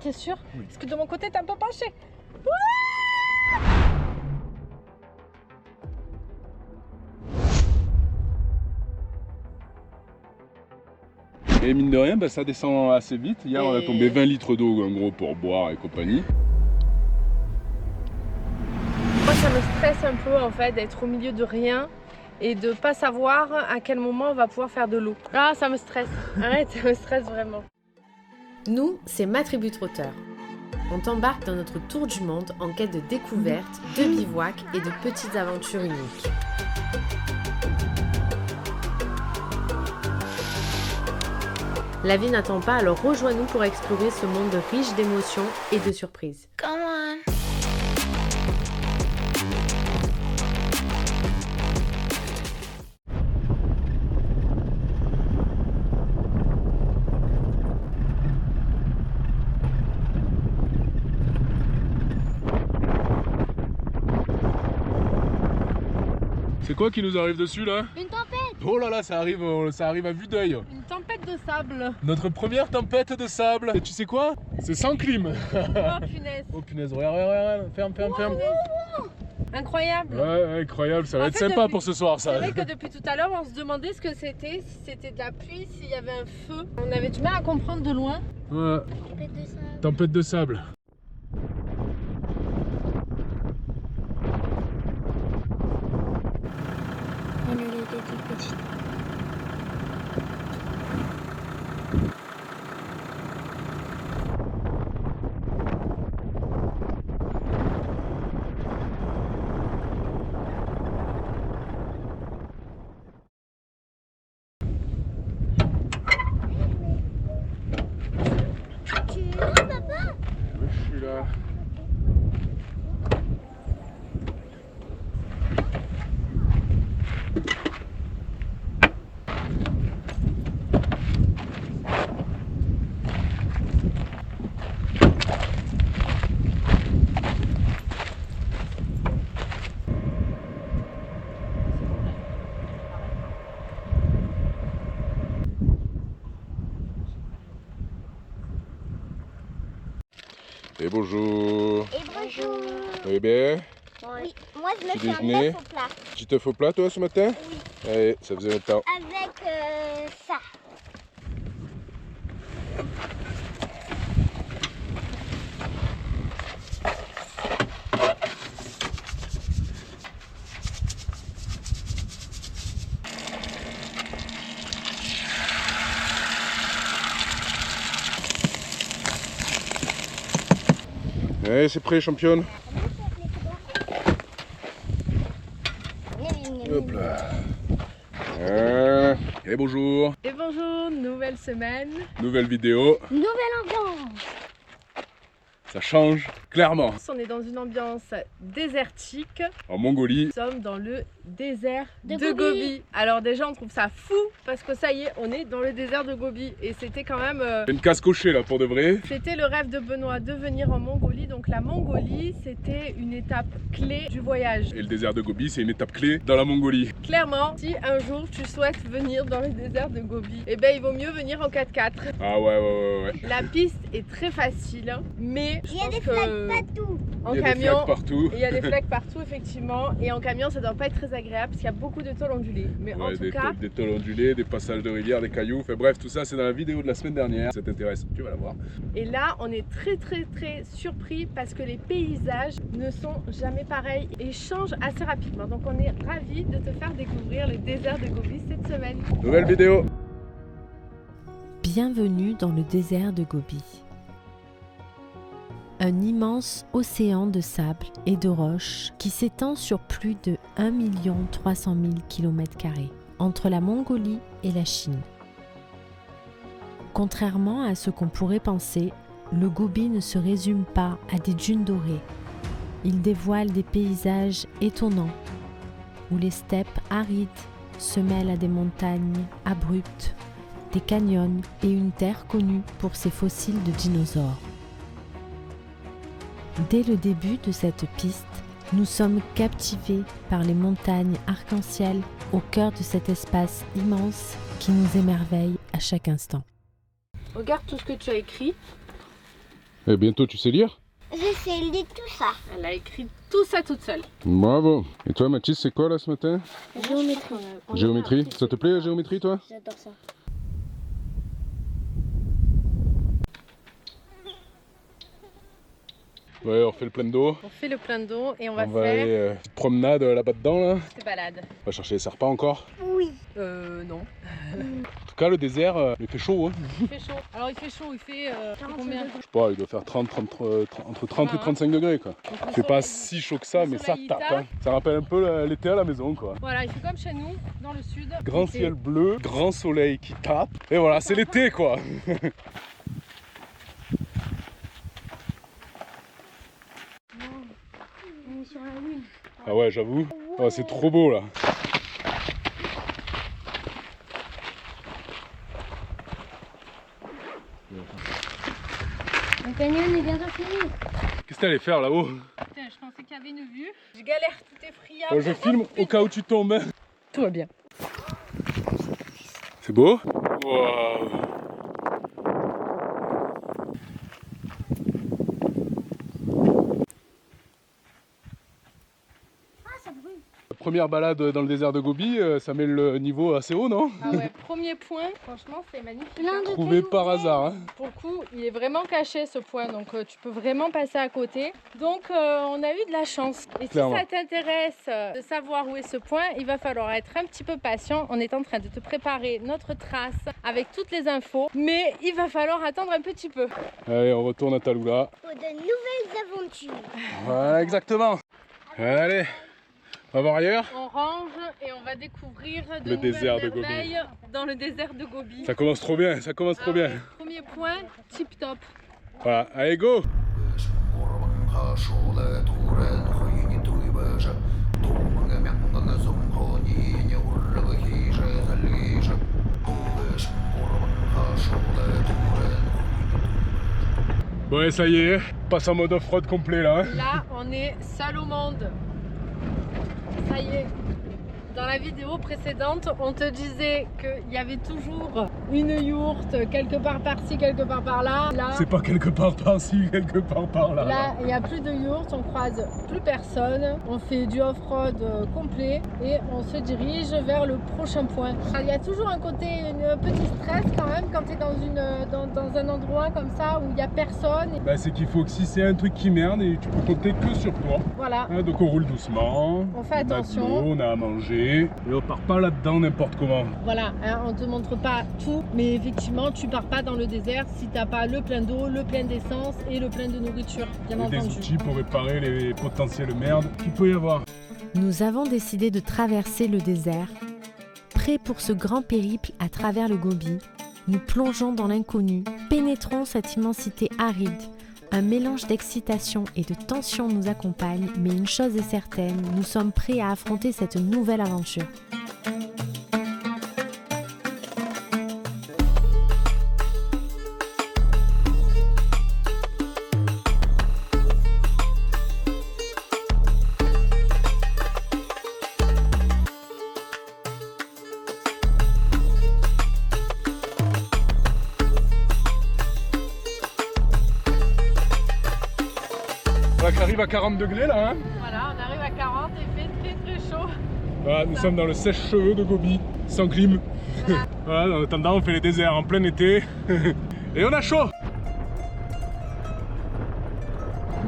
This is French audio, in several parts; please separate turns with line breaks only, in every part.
T'es sûr?
Oui.
Parce que de mon côté, t'es un peu penché.
Et mine de rien, bah, ça descend assez vite. Hier, on a tombé 20 litres d'eau en gros pour boire et compagnie.
Moi, ça me stresse un peu en fait d'être au milieu de rien et de pas savoir à quel moment on va pouvoir faire de l'eau. Ah, ça me stresse. Arrête, ça me stresse vraiment.
Nous, c'est Ma Tribu Trotteur. On t'embarque dans notre tour du monde en quête de découvertes, de bivouacs et de petites aventures uniques. La vie n'attend pas, alors rejoins-nous pour explorer ce monde riche d'émotions et de surprises.
Come on.
C'est quoi qui nous arrive dessus là?
Une tempête.
Oh là là, ça arrive à vue d'œil.
Une tempête de sable.
Notre première tempête de sable. Et tu sais quoi? C'est sans clim.
Oh punaise.
Oh punaise, regarde, ferme.
Incroyable.
Ouais, incroyable, ça va
En
être
fait,
sympa pour ce soir ça.
C'est vrai que depuis tout à l'heure, on se demandait ce que c'était, si c'était de la pluie, s'il y avait un feu. On avait du mal à comprendre de loin.
Ouais,
Tempête de sable.
tempête de sable.
On était toute petite. Tu es là, papa?
Oui, je suis là. Et bonjour.
Et bonjour.
Oui, bien.
Oui, moi je me
Petit
fais un
déjeuner.
œuf au plat.
Tu te fais au plat toi ce matin?
Oui.
Allez, ça faisait longtemps.
Avec ça.
Allez, c'est prêt, championne. Hop là. Et bonjour.
Et bonjour, nouvelle semaine.
Nouvelle vidéo.
Nouvelle ambiance.
Ça change clairement.
On est dans une ambiance désertique.
En Mongolie.
Nous sommes dans le désert
De
de
Gobi.
Gobi. Alors déjà on trouve ça fou parce que ça y est, on est dans le désert de Gobi et c'était quand même
Une case cochée là pour de vrai.
c'était le rêve de Benoît de venir en Mongolie. Donc la Mongolie, c'était une étape clé du voyage.
Et le désert de Gobi, c'est une étape clé dans la Mongolie.
Clairement, si un jour tu souhaites venir dans le désert de Gobi, eh ben il vaut mieux venir en 4x4.
Ah ouais.
La piste est très facile, mais je
Il y a
pense
des
que
flaques partout.
en
Il y a des
camion,
flaques partout.
il y a des flaques partout effectivement, et en camion ça doit pas être très agréable parce qu'il y a beaucoup de tôles ondulées. Mais en
Ouais,
tout
des,
cas,
des tôles ondulées, des passages de rivière, des cailloux. Enfin bref, tout ça c'est dans la vidéo de la semaine dernière. Ça t'intéresse, tu vas la voir.
et là on est très surpris parce que les paysages ne sont jamais pareils et changent assez rapidement. Donc on est ravis de te faire découvrir le désert de Gobi cette semaine.
Nouvelle vidéo.
Bienvenue dans le désert de Gobi. Un immense océan de sable et de roches qui s'étend sur plus de 1 300 000 km² entre la Mongolie et la Chine. Contrairement à ce qu'on pourrait penser, le Gobi ne se résume pas à des dunes dorées. Il dévoile des paysages étonnants où les steppes arides se mêlent à des montagnes abruptes, des canyons et une terre connue pour ses fossiles de dinosaures. Dès le début de cette piste, nous sommes captivés par les montagnes arc-en-ciel au cœur de cet espace immense qui nous émerveille à chaque instant.
Regarde tout ce que tu as écrit.
Et bientôt tu sais lire?
J'essaie de lire tout ça.
Elle a écrit tout ça toute seule.
Bravo. Et toi Mathis, c'est quoi là ce matin?
Géométrie.
Géométrie. Ça te plaît la géométrie toi?
J'adore ça.
Ouais, on fait le plein d'eau.
On fait le plein d'eau et on
On
va
va
faire
aller promenade là-bas dedans là.
des balades.
On va chercher les serpents encore.
Oui.
Non.
En tout cas le désert, il fait chaud hein.
Il fait chaud. Alors il fait chaud, il fait combien?
Je sais pas, il doit faire 30, entre 30 et 35 degrés quoi. Il fait pas si chaud que ça, mais ça tape hein. Ça rappelle un peu l'été à la maison quoi.
Voilà, il fait comme chez nous, dans le sud.
Grand ciel bleu, grand soleil qui tape. Et voilà, c'est l'été quoi.
On est sur la lune.
Ah ouais, j'avoue. Oh, c'est trop beau là.
Le canyon est bientôt fini.
Qu'est-ce que t'allais faire là-haut?
Putain, je pensais qu'il y avait une vue. Je galère, tout est friable.
Oh, je filme au cas où tu tombes. Hein.
Tout va bien.
C'est beau? Waouh.
Ah, ça brûle.
Première balade dans le désert de Gobi, ça met le niveau assez haut, non?
Ah ouais, premier point, franchement c'est magnifique.
Plein de
Trouvé
cailloux.
par hasard. Hein.
Pour le coup, il est vraiment caché ce point, donc tu peux vraiment passer à côté. Donc on a eu de la chance. Et
Clairement.
si ça t'intéresse de savoir où est ce point, il va falloir être un petit peu patient. On est en train de te préparer notre trace avec toutes les infos, mais il va falloir attendre un petit peu.
Allez, on retourne à Talula.
Pour de nouvelles aventures.
Voilà, exactement. Allez, on va voir ailleurs.
On range et on va découvrir de
Le
nouvelles
désert de Gobi.
merveilles dans le désert de Gobi.
Ça commence trop bien, ça commence trop
Ah
bien.
ouais, premier point, tip top.
Voilà, allez go! Bon et ça y est, on passe en mode off-road complet là. Hein.
Là, on est seul au monde. Ça y est. Dans la vidéo précédente, on te disait qu'il y avait toujours une yourte quelque part par-ci, quelque part par-là. Là,
C'est pas quelque part par-ci, quelque part par-là.
là, il n'y a plus de yourte, on croise plus personne. On fait du off-road complet et on se dirige vers le prochain point. Il y a toujours un côté, un petit stress quand même quand tu es dans un endroit comme ça où il n'y a personne.
Bah, c'est qu'il faut que si c'est un truc qui merde, et tu peux compter que sur toi.
Voilà.
Hein, donc on roule doucement.
On fait
On a
attention.
de l'eau, on a à manger. Et on part pas là-dedans n'importe comment.
Voilà, hein, on te montre pas tout, mais effectivement, tu pars pas dans le désert si t'as pas le plein d'eau, le plein d'essence et le plein de nourriture, bien
Et des
entendu.
outils pour réparer les potentielles merdes qu'il peut y avoir.
Nous avons décidé de traverser le désert. Prêts pour ce grand périple à travers le Gobi, nous plongeons dans l'inconnu, pénétrons cette immensité aride. Un mélange d'excitation et de tension nous accompagne, mais une chose est certaine, nous sommes prêts à affronter cette nouvelle aventure.
Voilà qui arrive à 40 degrés là. Hein.
Voilà, on arrive à 40 et il fait très très chaud.
Voilà, nous sommes dans le sèche-cheveux de Gobi, sans clim.
Voilà.
Voilà, en attendant, on fait les déserts en plein été. Et on a chaud.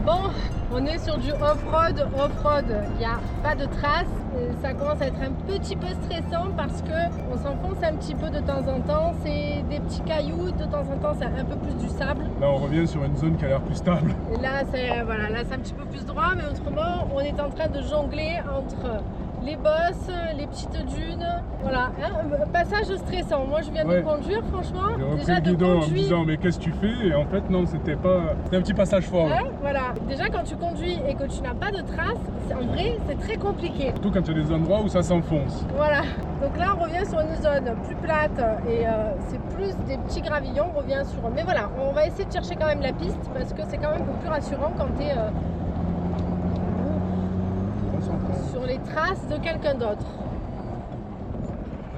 Bon, on est sur du off-road. Off-road, il n'y a pas de traces. Et ça commence à être un petit peu stressant parce qu'on s'enfonce un petit peu de temps en temps. C'est des petits cailloux, de temps en temps c'est un peu plus du sable.
Là, on revient sur une zone qui a l'air plus stable.
Et là, c'est voilà, là, c'est un petit peu plus droit, mais autrement, on est en train de jongler entre les bosses, les petites dunes. Voilà, un passage stressant. Moi, je viens
Ouais.
de conduire, franchement.
J'ai repris
Déjà
le
de
guidon en me
conduire.
disant mais qu'est-ce que tu fais? Et en fait non, c'était pas. C'était un petit passage fort.
Ouais, voilà. Déjà, quand tu conduis et que tu n'as pas de traces, en vrai, c'est très compliqué.
Surtout quand il y a des endroits où ça s'enfonce.
Voilà. Donc là, on revient sur une zone plus plate et c'est plus des petits gravillons. On revient sur. Mais voilà, on va essayer de chercher quand même la piste parce que c'est quand même un peu plus rassurant quand tu es sur les traces de quelqu'un d'autre.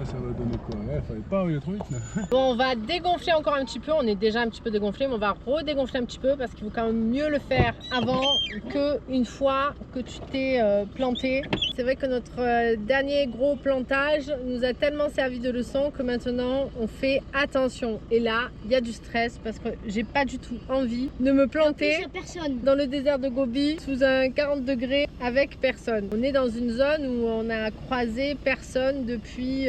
Là, ça va donner quoi? Ouais, fallait pas arriver trop vite là.
Bon, on va dégonfler encore un petit peu. On est déjà un petit peu dégonflé, mais on va redégonfler un petit peu parce qu'il faut quand même mieux le faire avant qu'une fois que tu t'es planté. C'est vrai que notre dernier gros plantage nous a tellement servi de leçon que maintenant on fait attention. Et là, il y a du stress parce que j'ai pas du tout envie de me planter dans le désert de Gobi sous un 40 degrés avec personne. On est dans une zone où on a croisé personne depuis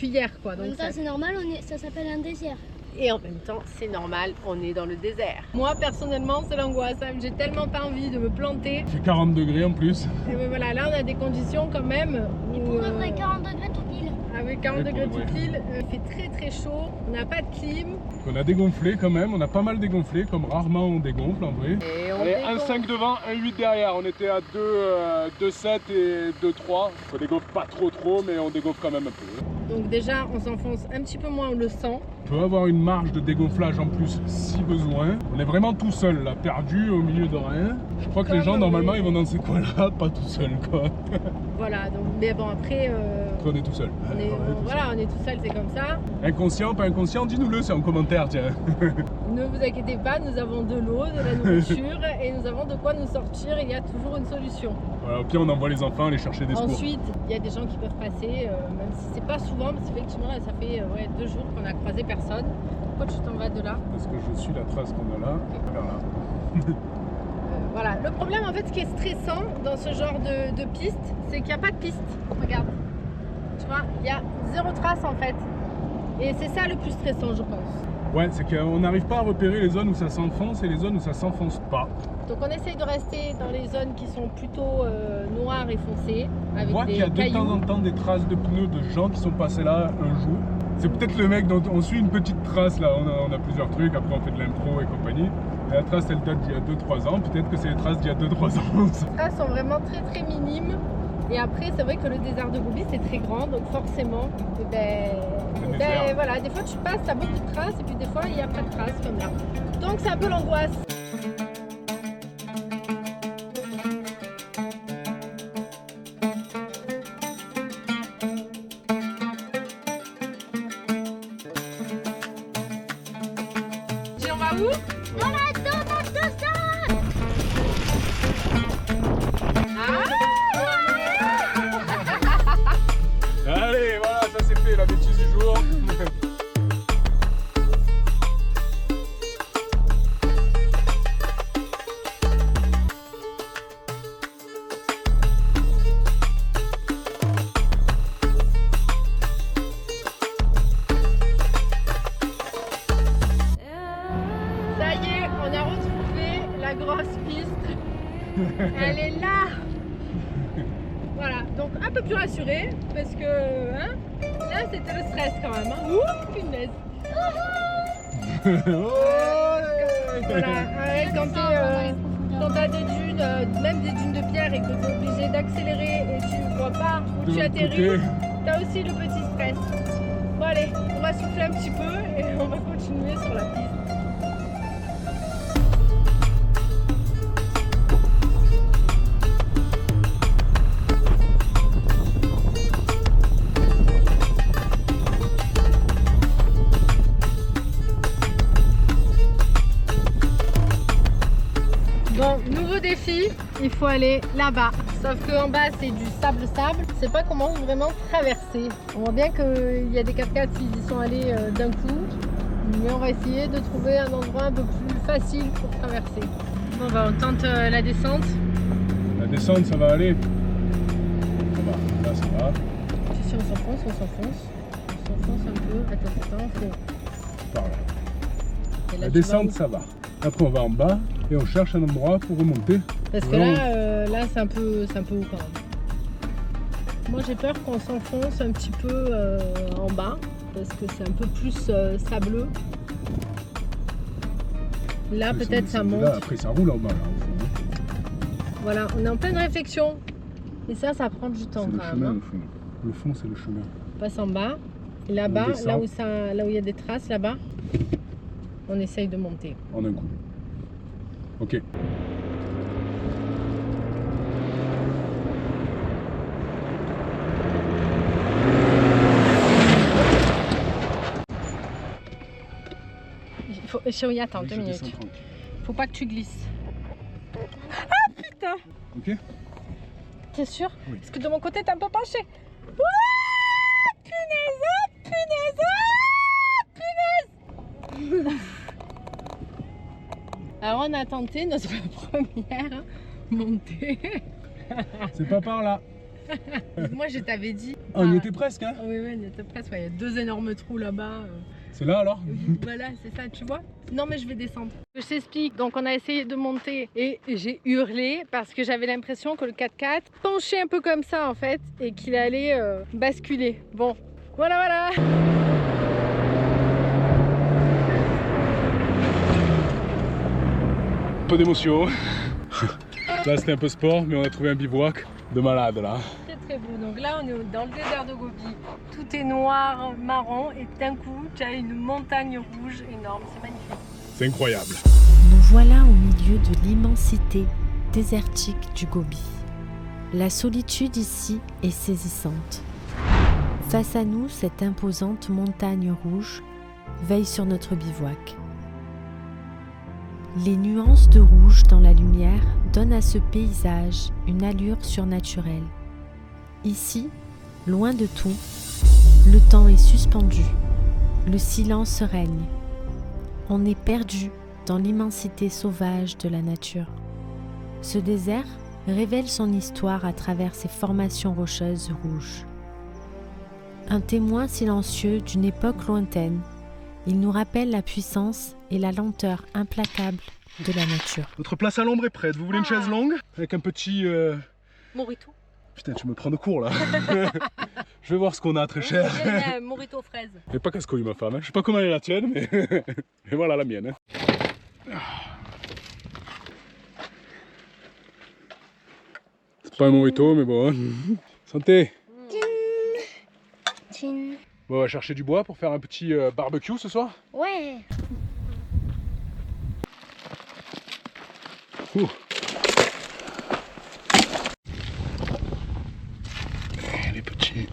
hier quoi. Donc
ça c'est normal, ça s'appelle un désert.
Et en même temps, c'est normal, on est dans le désert. Moi, personnellement, c'est l'angoisse. J'ai tellement pas envie de me planter.
Il fait 40 degrés en plus.
Et ben voilà, là, on a des conditions quand même.
Et pour de vrai, 40 degrés tout pile.
Avec 40 degrés tout pile, il fait très très chaud. On n'a pas de clim.
On a dégonflé quand même. On a pas mal dégonflé, comme rarement on dégonfle en vrai.
Et on
Allez,
dégonfle.
1,5 devant, 1,8 derrière. On était à 2,7 et 2,3. On dégonfle pas trop, mais on dégonfle quand même un peu.
Donc déjà, on s'enfonce un petit peu moins, on le sent.
On peut avoir une marge de dégonflage en plus si besoin. On est vraiment tout seul là, perdu au milieu de rien. Je crois que les gens normalement ils vont dans ces coins-là, pas tout seul quoi.
Voilà, donc, mais bon après...
On est tout seul.
on est tout seul, c'est comme ça.
Inconscient, pas inconscient, dis-nous-le, c'est en commentaire tiens.
Ne vous inquiétez pas, nous avons de l'eau, de la nourriture et nous avons de quoi nous sortir. Il y a toujours une solution.
Voilà, au pire on envoie les enfants aller chercher des secours.
Ensuite, il y a des gens qui peuvent passer, même si c'est pas souvent, parce qu'effectivement là, ça fait 2 jours qu'on a croisé personne. Pourquoi tu t'en vas de là?
Parce que je suis la trace qu'on a là, vers là.
Voilà, le problème en fait, ce qui est stressant dans ce genre de piste, c'est qu'il n'y a pas de piste. Regarde, tu vois, il y a 0 trace en fait. Et c'est ça le plus stressant, je pense.
Ouais, c'est qu'on n'arrive pas à repérer les zones où ça s'enfonce et les zones où ça s'enfonce pas.
Donc on essaye de rester dans les zones qui sont plutôt noires et foncées, avec
On voit qu'il y a de temps en temps des traces de pneus de gens qui sont passés là un jour. C'est peut-être le mec dont on suit une petite trace là, on a plusieurs trucs, après on fait de l'impro et compagnie. Et la trace elle date d'il y a 2-3 ans, peut-être que c'est les traces d'il y a 2-3 ans.
Les traces sont vraiment très très minimes. Et après c'est vrai que le désert de Gobi c'est très grand, donc forcément, voilà, des fois tu passes, t'as beaucoup de traces et puis des fois il n'y a pas de traces comme là. Donc c'est un peu l'angoisse. On va où?
Voilà, dans ça.
Allez, voilà, ça c'est fait la bêtise du jour.
Ça y est, on a retrouvé la grosse piste. Elle est là. Voilà, donc un peu plus rassurée parce que hein, là c'était le stress quand même. Hein. Ouh, punaise. Voilà, ouais, quand t'as des dunes, même des dunes de pierre et que t'es obligé d'accélérer et tu ne vois pas où tu atterris, t'as aussi le petit stress. Bon allez, on va souffler un petit peu et on va continuer sur la piste. Bon, nouveau défi, il faut aller là-bas. Sauf qu'en bas c'est du sable-sable. Je sais pas comment vraiment traverser. On voit bien qu'il y a des 4x4 qui y sont allés d'un coup. Mais on va essayer de trouver un endroit un peu plus facile pour traverser. Bon bah on tente la descente.
La descente ça va aller. Ça va, là ça va.
Si on s'enfonce, on s'enfonce. On s'enfonce un peu. Attends, faut...
Par là.
Et là,
La
tu
descente
vas où?
ça va. Après on va en bas et on cherche un endroit pour remonter.
Parce que là c'est un peu haut quand même. Moi j'ai peur qu'on s'enfonce un petit peu en bas parce que c'est un peu plus sableux. Là peut-être ça monte.
Là, après ça roule en bas là, au fond.
Voilà, on est en pleine réflexion. Et ça prend du temps
C'est le
quand
chemin
même.
au fond. Le fond c'est le chemin.
On passe en bas. Et là-bas, là où il y a des traces là-bas, on essaye de monter.
En un coup. Ok.
faut... Chérie, attends,
Oui,
2
je
minutes.
descends tranquille.
Faut pas que tu glisses. Ah putain!
Ok.
T'es sûr?
Oui.
Parce que de mon côté, t'es un peu penché. Ouah, punaise! Punaise! Punaise! Alors on a tenté notre première montée.
C'est pas par là.
Moi je t'avais dit.
On y était presque, hein.
Oui, oui, on y était presque. Ouais, il y a 2 énormes trous là-bas.
C'est là alors?
Voilà, c'est ça, tu vois. Non mais je vais descendre. Je t'explique, donc on a essayé de monter et j'ai hurlé parce que j'avais l'impression que le 4x4 penchait un peu comme ça en fait et qu'il allait basculer. Bon, voilà.
Un peu d'émotion. Là c'était un peu sport, mais on a trouvé un bivouac de malade là.
Très beau. Donc là on est dans le désert de Gobi. Tout est noir, marron et d'un coup tu as une montagne rouge énorme. C'est magnifique.
C'est incroyable.
Nous voilà au milieu de l'immensité désertique du Gobi. La solitude ici est saisissante. Face à nous, cette imposante montagne rouge veille sur notre bivouac. Les nuances de rouge dans la lumière donnent à ce paysage une allure surnaturelle. Ici, loin de tout, le temps est suspendu, le silence règne. On est perdu dans l'immensité sauvage de la nature. Ce désert révèle son histoire à travers ses formations rocheuses rouges. Un témoin silencieux d'une époque lointaine, il nous rappelle la puissance et la lenteur implacable de la nature.
Notre place à l'ombre est prête. Vous voulez une chaise longue? Avec un petit...
Morito.
Putain, tu me prends de court là. Je vais voir ce qu'on a très cher.
Morito fraise.
Elle est pas casse-couille ma femme, hein. Je sais pas comment elle est la tienne, mais et voilà la mienne. Hein. C'est pas un mojito, mais bon. Hein. Santé. Bon, on va chercher du bois pour faire un petit barbecue ce soir.
Ouais.
Ouh. Les petits.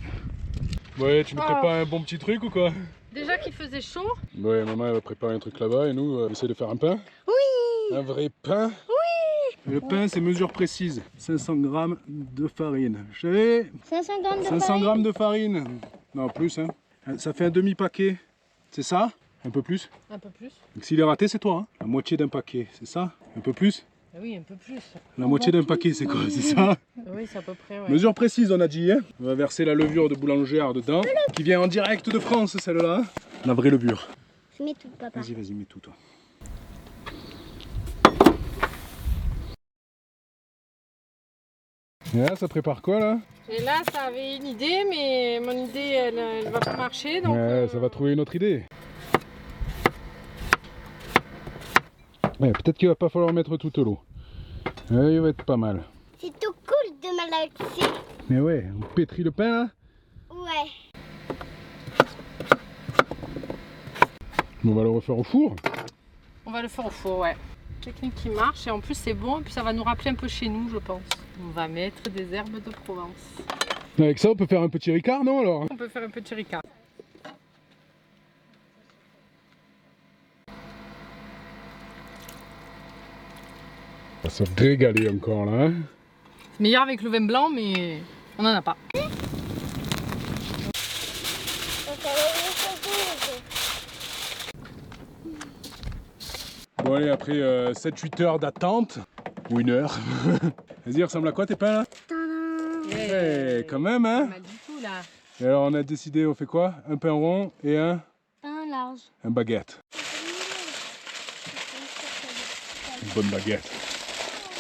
Ouais, tu mettrais pas un bon petit truc ou quoi?
Déjà qu'il faisait chaud.
Ouais, maman elle va préparer un truc là-bas et nous on essaie de faire un pain.
Oui.
Un vrai pain. Oui. Et le pain c'est mesure précise. 500 grammes de farine. Je savais.
500 grammes de
500
farine.
grammes de farine. Non, plus hein. Ça fait un demi-paquet. C'est ça? Un peu plus?
Un peu plus.
Donc s'il est raté c'est toi. Hein. La moitié d'un paquet, c'est ça? Un peu plus?
Ah oui, un peu plus.
La moitié d'un paquet c'est quoi? C'est ça?
Oui, c'est à peu près. Ouais.
Mesure précise on a dit. Hein. On va verser la levure de boulangère dedans. Qui vient en direct de France celle-là. La vraie levure.
Je mets tout, papa.
Vas-y, mets tout toi. Et là, ça prépare quoi là?
Et là, ça avait une idée, mais mon idée, elle va pas marcher. Donc,
Ouais, ça va trouver une autre idée. Ouais, peut-être qu'il va pas falloir mettre toute l'eau. Ouais, il va être pas mal.
C'est tout cool de malaxer.
Mais ouais, on pétrit le pain là.
Ouais.
On va le refaire au four.
on va le faire au four, ouais. Technique qui marche et en plus c'est bon et puis ça va nous rappeler un peu chez nous, je pense. On va mettre des herbes de Provence.
Avec ça, on peut faire un petit ricard, non alors?
On peut faire un petit ricard.
On va se régaler encore là. Hein,
C'est meilleur avec le vin blanc, mais on n'en a pas.
bon allez, après 7-8 heures d'attente, ou 1 heure, vas-y, ressemble à quoi tes pains là? Ouais, quand même hein.
Pas mal du tout là.
Et alors on a décidé, on fait quoi? Un pain rond et un
large.
baguette. Une bonne baguette.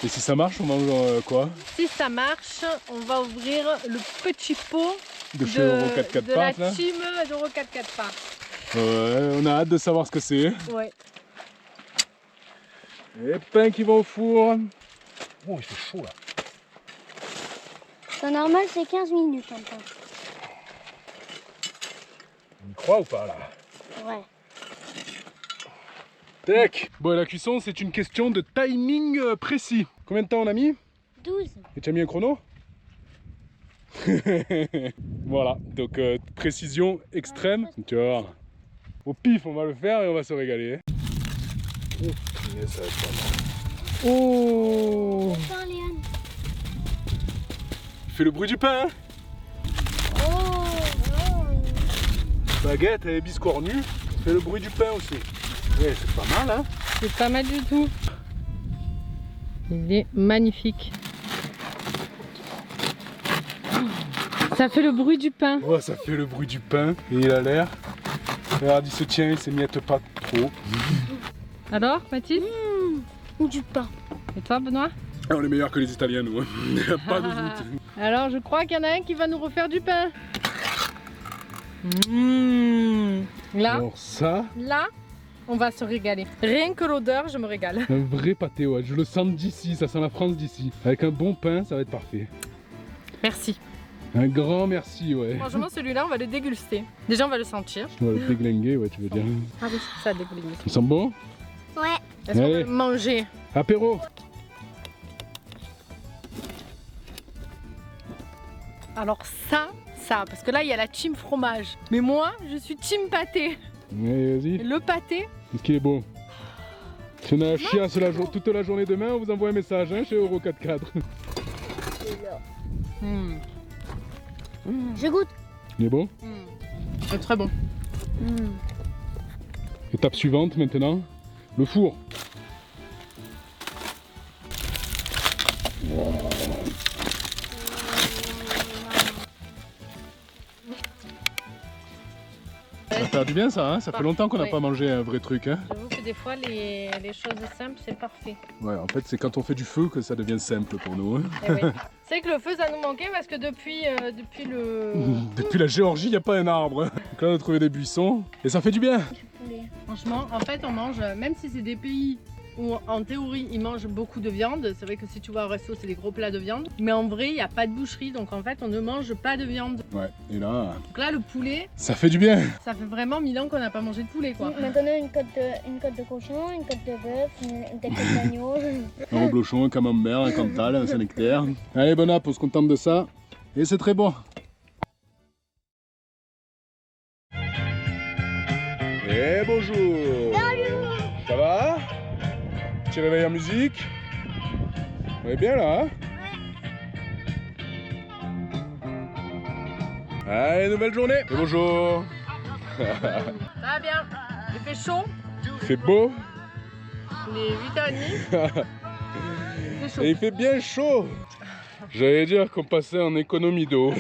Et si ça marche, on mange quoi?
Si ça marche, on va ouvrir le petit pot
De chez Euro 4x4
de la
Parts là.
team d'Euro 4x4 Parts.
Ouais, on a hâte de savoir ce que c'est.
Ouais.
Les pains qui vont au four. Oh, il fait chaud là.
Temps normal, c'est 15 minutes en temps.
On y croit ou pas là?
Ouais.
Tac. Bon, la cuisson, c'est une question de timing précis. Combien de temps on a mis?
12.
Et tu as mis un chrono? Voilà, donc précision extrême. Tu vas voir. Au pif, on va le faire et on va se régaler. Ça va être pas mal.
Oh!
Attends, Léon.
Fais le bruit du pain, hein. Baguette et biscornu, fais le bruit du pain aussi. Ouais, c'est pas mal, hein.
C'est pas mal du tout. Il est magnifique. Ça fait le bruit du pain.
Ouais, ça fait le bruit du pain et il a l'air. Regarde, il se tient, il s'émiette pas trop.
Alors, Mathilde?
Ou du pain.
Et toi, Benoît?
Ah, on est meilleur que les Italiens, nous. Pas de doute.
Alors, je crois qu'il y en a un qui va nous refaire du pain. Là,
Alors ça,
là, on va se régaler. Rien que l'odeur, je me régale.
un vrai pâté, ouais. Je le sens d'ici, ça sent la France d'ici. Avec un bon pain, ça va être parfait.
Merci.
Un grand merci, ouais.
Franchement, celui-là, on va le déguster. Déjà, on va le sentir.
On va le déglinguer, ouais, tu veux dire.
Ah oui, ça déglingue.
Il sent bon?
Ouais.
Est-ce qu'on
Allez.
va le manger?
Apéro.
Alors ça, parce que là, il y a la team fromage. Mais moi, je suis team pâté.
Ouais, vas-y.
Et le pâté,
Qu'est-ce qui est bon? Si on a la chiasse toute la journée demain, on vous envoie un message, hein, chez Euro 4x4.
Je goûte.
Il est bon?
c'est très bon.
Étape suivante maintenant, le four. Ça va faire du bien ça, hein. Ça fait longtemps qu'on n'a
Ouais.
pas mangé un vrai truc. Hein.
J'avoue que des fois, les choses simples, c'est parfait.
Ouais, en fait c'est quand on fait du feu que ça devient simple pour nous. Hein.
Eh oui. C'est que le feu, ça nous manquait parce que depuis le...
Depuis la Géorgie, il n'y a pas un arbre. Donc là on a trouvé des buissons et ça fait du bien.
Franchement, en fait, on mange, même si c'est des pays où en théorie ils mangent beaucoup de viande, c'est vrai que si tu vas au resto c'est des gros plats de viande, mais en vrai il n'y a pas de boucherie, donc en fait on ne mange pas de viande.
Ouais, et là,
Donc là le poulet,
ça fait du bien.
ça fait vraiment 1000 ans qu'on n'a pas mangé de poulet quoi.
Maintenant, une côte de cochon, une côte de bœuf, des côtes d'agneau.
Un reblochon, un camembert, un cantal, un Saint-Nectaire. Allez, bon app, on se contente de ça. Et c'est très bon. Et bonjour. Ça va? Petit réveil en musique? On est bien là, hein? Allez, nouvelle journée. Et bonjour.
Ça va bien, il fait chaud,
Il fait beau
il est 8h30. Il fait chaud.
et il fait bien chaud. J'allais dire qu'on passait en économie d'eau.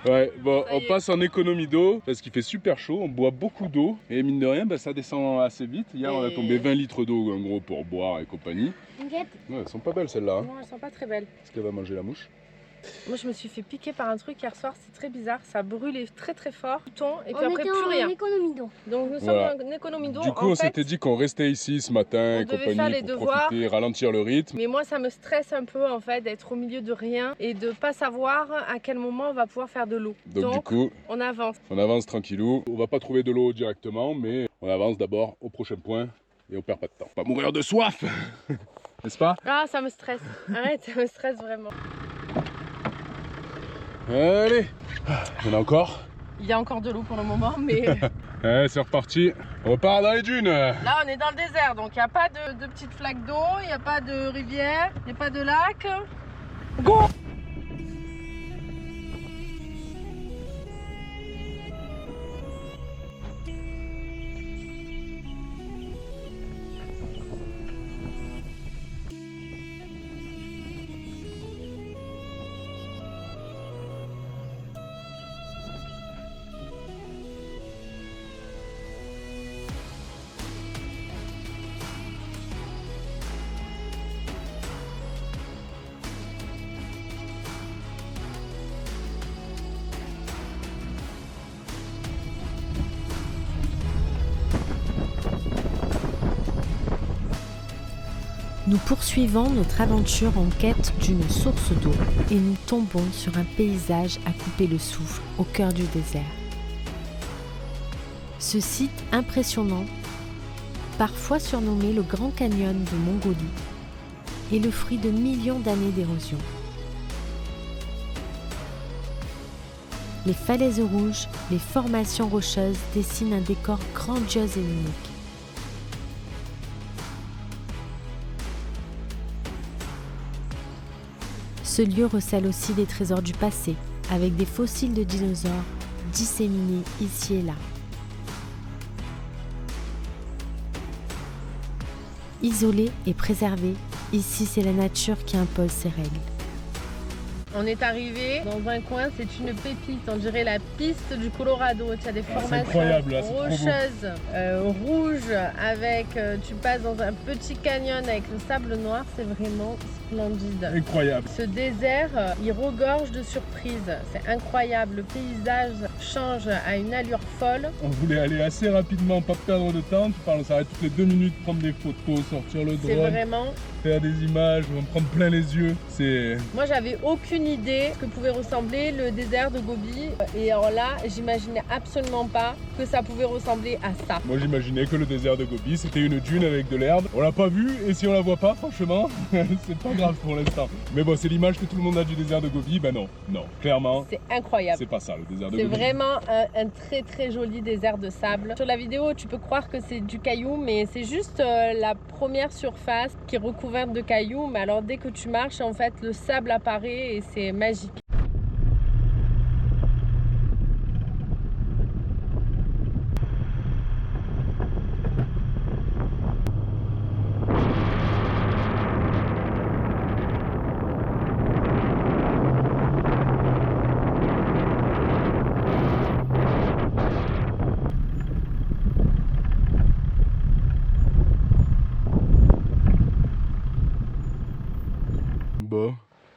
Ouais, bon,
Ça y
on
est.
passe en économie d'eau parce qu'il fait super chaud, on boit beaucoup d'eau et mine de rien, bah, ça descend assez vite. Hier, on a
Et-
tombé 20 litres d'eau en gros pour boire et compagnie.
Inquiète.
Ouais, elles sont pas belles celles-là. Hein.
Non, elles sont pas très belles.
Est-ce qu'elle va manger la mouche?
Moi je me suis fait piquer par un truc hier soir, c'est très bizarre, ça brûlait très très fort, bouton, et puis
On
après
était
plus
en
rien.
économie d'eau.
Donc nous
Voilà.
sommes en économie d'eau.
Du coup,
en
on
fait,
s'était dit qu'on restait ici ce matin
on
et
devait faire
compagnie
les
pour
devoirs.
profiter, ralentir le rythme.
Mais moi ça me stresse un peu en fait d'être au milieu de rien et de pas savoir à quel moment on va pouvoir faire de l'eau.
Donc du coup,
on avance.
on avance tranquillou. On va pas trouver de l'eau directement, mais on avance d'abord au prochain point et on perd pas de temps. Pas mourir de soif, n'est-ce pas?
Ah ça me stresse, arrête, ça me stresse vraiment.
Allez, il y en a encore.
Il y a encore de l'eau pour le moment mais
Allez, c'est reparti. On repart dans les dunes.
là on est dans le désert donc il n'y a pas de petites flaques d'eau, il n'y a pas de rivière, il n'y a pas de lac. Go!
Nous poursuivons notre aventure en quête d'une source d'eau et nous tombons sur un paysage à couper le souffle au cœur du désert. Ce site impressionnant, parfois surnommé le Grand Canyon de Mongolie, est le fruit de millions d'années d'érosion. Les falaises rouges, les formations rocheuses dessinent un décor grandiose et unique. Ce lieu recèle aussi des trésors du passé, avec des fossiles de dinosaures disséminés ici et là. Isolé et préservé, ici c'est la nature qui impose ses règles.
On est arrivé dans un coin, c'est une pépite, on dirait la piste du Colorado. Tu as des formations
là,
rocheuses, rouges, avec, tu passes dans un petit canyon avec le sable noir, c'est vraiment splendide.
Incroyable.
Ce désert, il regorge de surprises, c'est incroyable, le paysage change à une allure folle.
On voulait aller assez rapidement, pas perdre de temps, tu parles, on s'arrête toutes les 2 minutes, prendre des photos, sortir le
C'est
drone,
vraiment...
faire des images, on prend plein les yeux, c'est...
Moi j'avais aucune idée que pouvait ressembler le désert de Gobi et alors là j'imaginais absolument pas que ça pouvait ressembler à ça.
Moi j'imaginais que le désert de Gobi c'était une dune avec de l'herbe, on l'a pas vu et si on la voit pas franchement c'est pas grave pour l'instant. Mais bon c'est l'image que tout le monde a du désert de Gobi, ben non, clairement
c'est incroyable.
C'est pas ça le désert de
C'est
Gobi.
C'est vraiment un très très joli désert de sable. Sur la vidéo tu peux croire que c'est du caillou mais c'est juste la première surface qui est recouverte de cailloux, mais alors dès que tu marches en fait le sable apparaît et c'est magique.
Bon,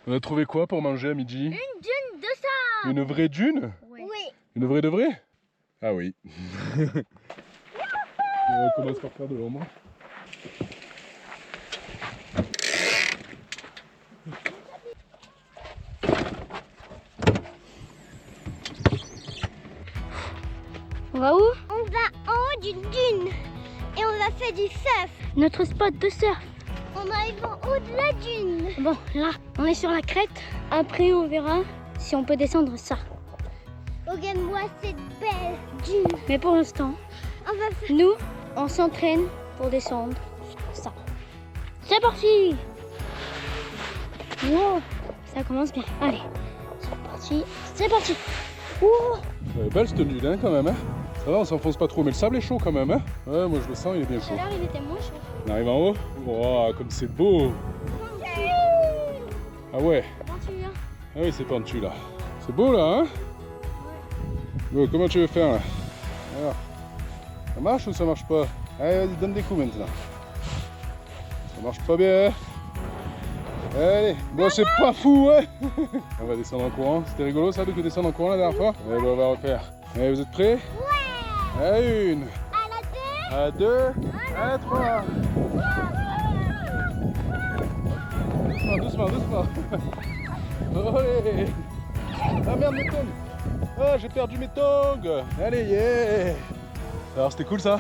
on a trouvé quoi pour manger à midi?
Une dune de sable.
Une vraie dune?
Oui.
Une vraie de vraie? Ah oui. On commence par faire de l'ombre.
On va où? On va en haut d'une dune et on va faire du surf. Notre spot de surf. On arrive en haut de la dune. Bon, là, on est sur la crête. Après, on verra si on peut descendre ça. Regarde-moi cette belle dune. Mais pour l'instant, nous, on s'entraîne pour descendre ça. C'est parti! Wow, ça commence bien. Allez, c'est parti. C'est parti! Wow.
Belle cette dune hein, quand même. Hein. Ça va, on s'enfonce pas trop, mais le sable est chaud quand même. Hein. Ouais, moi je le sens, il est bien chaud.
Tout à l'heure, il était moins chaud.
On arrive en haut. Oh, comme c'est beau. Ah ouais. Ah oui, c'est pentu là. C'est beau là, hein? Bon, comment tu veux faire là? Alors, ça marche ou ça marche pas? Allez, vas-y, donne des coups maintenant. Ça marche pas bien. Allez, bon, c'est pas fou, hein? On va descendre en courant. C'était rigolo ça de descendre en courant la dernière fois? Allez, bon, on va refaire. Allez, vous êtes prêts? Ouais! À une. À deux. À trois. Doucement, doucement. Olé. Ah merde, mes tongs. Ah, j'ai perdu mes tongs. Allez, yeah. Alors, c'était cool ça?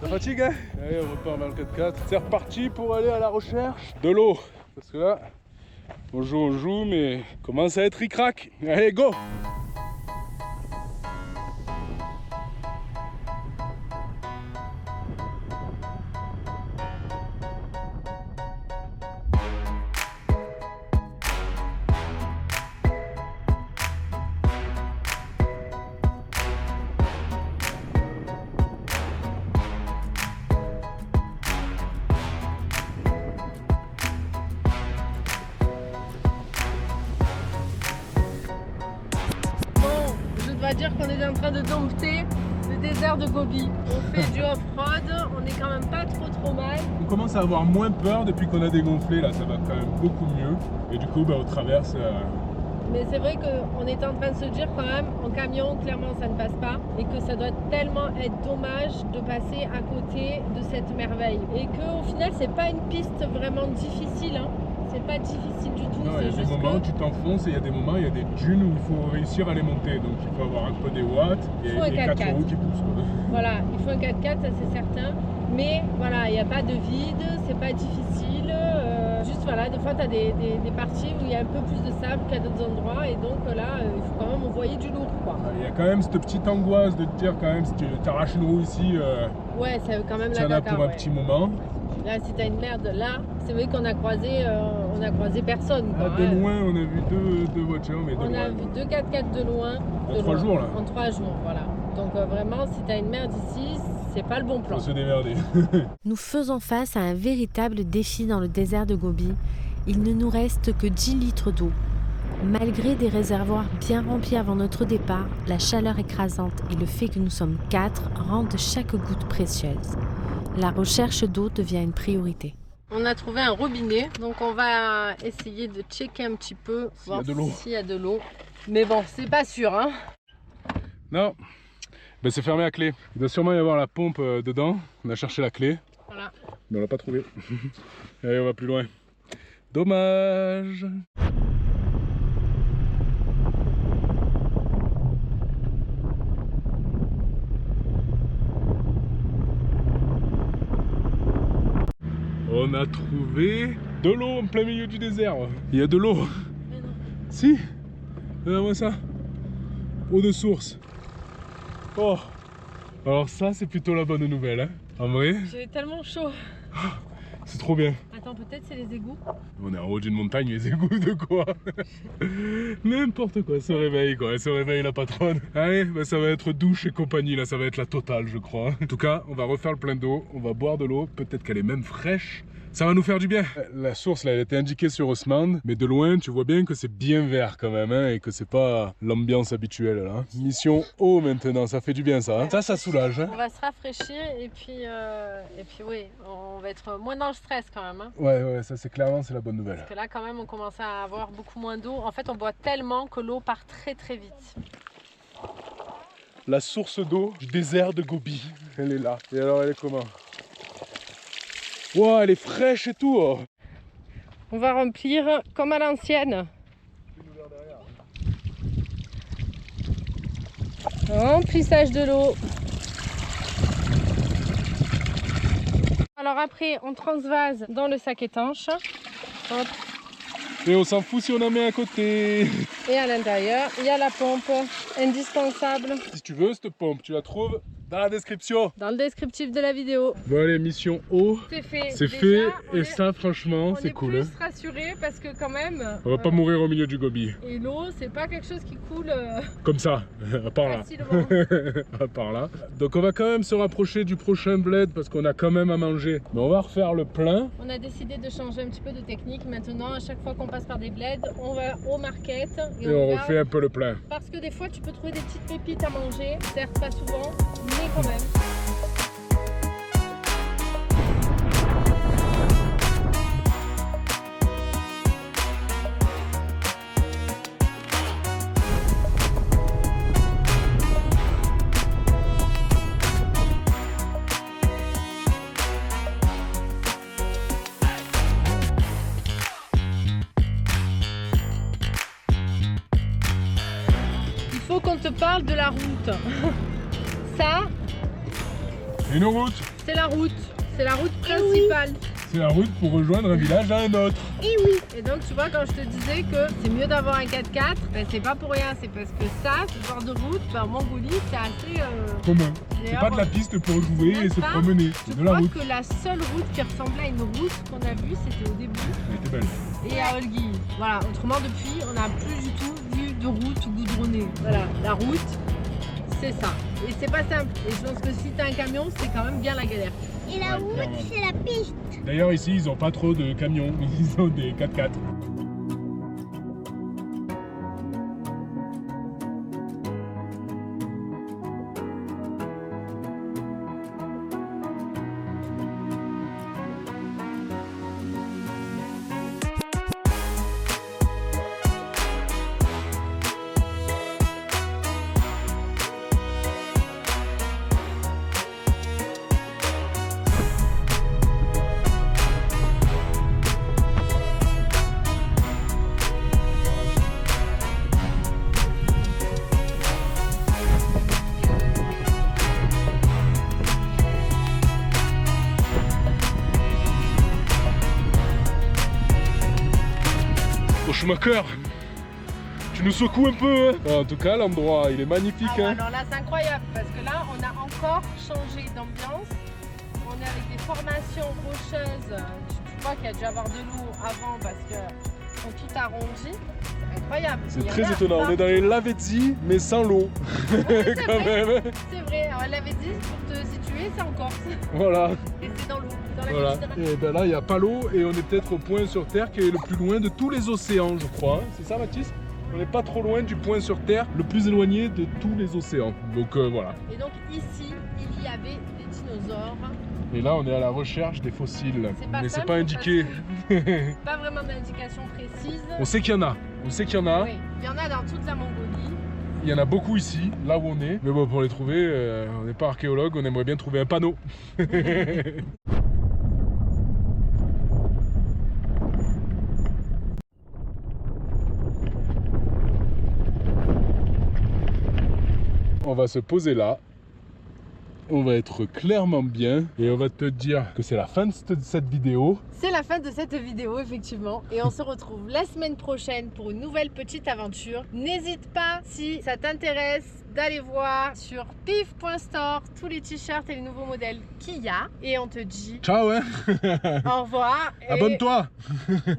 Ça fatigue, hein? Allez, on repart vers le 4x4. C'est reparti pour aller à la recherche de l'eau. Parce que là, on joue, mais commence à être ric-rac. Allez, go!
On va dire qu'on est en train de dompter le désert de Gobi. On fait du off-road, on est quand même pas trop mal.
On commence à avoir moins peur depuis qu'on a dégonflé, là ça va quand même beaucoup mieux. Et du coup on traverse...
Mais c'est vrai qu'on est en train de se dire quand même, en camion clairement ça ne passe pas. Et que ça doit tellement être dommage de passer à côté de cette merveille. Et qu'au final c'est pas une piste vraiment difficile. Hein. C'est pas difficile du tout.
Non, il y a des moments où tu t'enfonces et il y a des moments, il y a des dunes où il faut réussir à les monter. Donc il faut avoir un peu des watts et 4 roues qui poussent.
Voilà, il faut un 4x4, ça c'est certain. Mais voilà, il n'y a pas de vide, c'est pas difficile. Juste voilà, des fois tu as des parties où il y a un peu plus de sable qu'à d'autres endroits. Et donc là, il faut quand même envoyer du lourd, quoi.
Il y a quand même cette petite angoisse de te dire quand même si tu t'arraches une roue ici,
ouais, c'est quand même la
cata pour un petit moment.
Là, si t'as une merde, là, c'est vrai qu'on a croisé, on on a croisé personne.
Ah, de loin, on a vu deux voitures, mais de
on
loin.
a vu 2 4x4 de loin.
En 3 jours, là.
En 3 jours, voilà. Donc vraiment, si tu as une merde ici, c'est pas le bon plan.
Faut se démerder.
Nous faisons face à un véritable défi dans le désert de Gobi. Il ne nous reste que 10 litres d'eau. Malgré des réservoirs bien remplis avant notre départ, la chaleur écrasante et le fait que nous sommes 4 rendent chaque goutte précieuse. La recherche d'eau devient une priorité.
On a trouvé un robinet, donc on va essayer de checker un petit peu, voir s'il y a de l'eau. Mais bon, c'est pas sûr, hein.
Non, ben, c'est fermé à clé. Il doit sûrement y avoir la pompe dedans. On a cherché la clé,
Voilà.
mais on l'a pas trouvé. Allez, on va plus loin. Dommage. On a trouvé de l'eau en plein milieu du désert. Il y a de l'eau.
Mais non.
Si, regarde-moi ça. Eau de source. Oh. Alors ça, c'est plutôt la bonne nouvelle, hein. En vrai,
J'ai tellement chaud.
c'est trop bien.
Attends, peut-être c'est les égouts.
On est en haut d'une montagne, les égouts de quoi? N'importe quoi, elle se réveille quoi, elle se réveille la patronne. Allez, bah ça va être douche et compagnie là, ça va être la totale je crois. En tout cas, on va refaire le plein d'eau, on va boire de l'eau, peut-être qu'elle est même fraîche. Ça va nous faire du bien. La source là, elle était indiquée sur Haussmann, mais de loin tu vois bien que c'est bien vert quand même hein, et que c'est pas l'ambiance habituelle là. Mission eau maintenant, ça fait du bien ça. Hein. Ça soulage. Hein.
On va se rafraîchir et puis oui, on va être moins dans le stress quand même. Hein.
Ouais, ça c'est clairement c'est la bonne nouvelle.
Parce que là quand même on commence à avoir beaucoup moins d'eau. En fait on boit tellement que l'eau part très très vite.
La source d'eau du désert de Gobi, elle est là. Et alors elle est comment? Wow, elle est fraîche et tout. Oh.
On va remplir comme à l'ancienne. Remplissage de l'eau. Alors après on transvase dans le sac étanche. Hop.
Et on s'en fout si on en met à côté.
Et à l'intérieur il y a la pompe indispensable.
Si tu veux cette pompe, tu la trouves dans la description.
Dans le descriptif de la vidéo.
Bon allez, mission eau.
C'est fait.
C'est
Déjà,
fait
on
et
est-
ça franchement c'est cool.
On est
Hein.
plus rassurés parce que quand même...
On va pas mourir au milieu du Gobi.
Et l'eau, c'est pas quelque chose qui coule
Comme ça, à part là.
facilement.
À part là. Donc on va quand même se rapprocher du prochain bled parce qu'on a quand même à manger. Mais on va refaire le plein.
On a décidé de changer un petit peu de technique. Maintenant, à chaque fois qu'on passe par des bleds, on va au market
Et on
regarde.
refait un peu le plein.
Parce que des fois, tu peux trouver des petites pépites à manger. Certes, pas souvent, mais quand même. Il faut qu'on te parle de la route. Ça,
Une route.
c'est la route. C'est la route principale.
C'est la route pour rejoindre un village à un autre.
Et donc tu vois, quand je te disais que c'est mieux d'avoir un 4x4, ben, c'est pas pour rien, c'est parce que ça, ce genre de route, ben, en Mongolie, c'est assez...
Commun. C'est
d'ailleurs,
pas de la piste pour jouer
même
et se
pas.
promener.
Je
C'est de la
crois
route.
que la seule route qui ressemblait à une route qu'on a vue, c'était au début,
Elle était belle.
et à Olguille. Voilà, autrement depuis, on n'a plus du tout vu de route goudronnée. Voilà, la route, c'est ça. Et c'est pas simple. Et je pense que si t'as un camion, c'est quand même bien la galère.
Et la
Ouais,
route,
clairement.
c'est la piste.
D'ailleurs ici ils ont pas trop de camions, ils ont des 4x4. Au Schumacher, tu nous secoues un peu hein. En tout cas l'endroit il est magnifique
Ah ouais,
hein.
alors là, c'est incroyable parce que là, on a encore changé d'ambiance. On est avec des formations rocheuses. Tu vois qu'il y a dû avoir de l'eau avant parce que sont tout arrondis. C'est incroyable.
C'est très étonnant. On est dans les Lavezzi, mais sans l'eau. Quand même.
C'est vrai. Alors, Lavezzi, pour te situer, c'est en Corse.
Voilà.
Et c'est dans l'eau, dans la
Voilà.
Méditerranée.
Et ben là, il n'y a pas l'eau et on est peut-être au point sur Terre qui est le plus loin de tous les océans, je crois. C'est ça, Mathis? On n'est pas trop loin du point sur Terre le plus éloigné de tous les océans. Donc voilà.
Et donc ici, il y avait des dinosaures.
Et là, on est à la recherche des fossiles. Mais c'est pas indiqué.
Pas vraiment d'indication précise.
On sait qu'il y en a. On sait qu'il y en a.
Oui, il y en a dans toute la Mongolie.
Il y en a beaucoup ici, là où on est. Mais bon, pour les trouver, on n'est pas archéologue, on aimerait bien trouver un panneau. On va se poser là. On va être clairement bien et on va te dire que c'est la fin de cette vidéo.
C'est la fin de cette vidéo effectivement et on se retrouve la semaine prochaine pour une nouvelle petite aventure. N'hésite pas si ça t'intéresse d'aller voir sur pif.store tous les t-shirts et les nouveaux modèles qu'il y a et on te dit
ciao hein.
Au revoir.
Abonne-toi.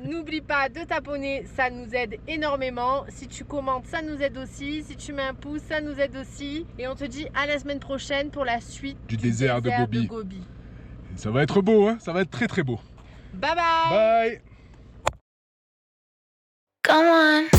N'oublie pas de t'abonner, ça nous aide énormément. Si tu commentes, ça nous aide aussi. Si tu mets un pouce, ça nous aide aussi. Et on te dit à la semaine prochaine pour la suite
du désert de Gobi. Ça va être beau, hein, ça va être très très beau.
Bye bye.
Bye.
Come on.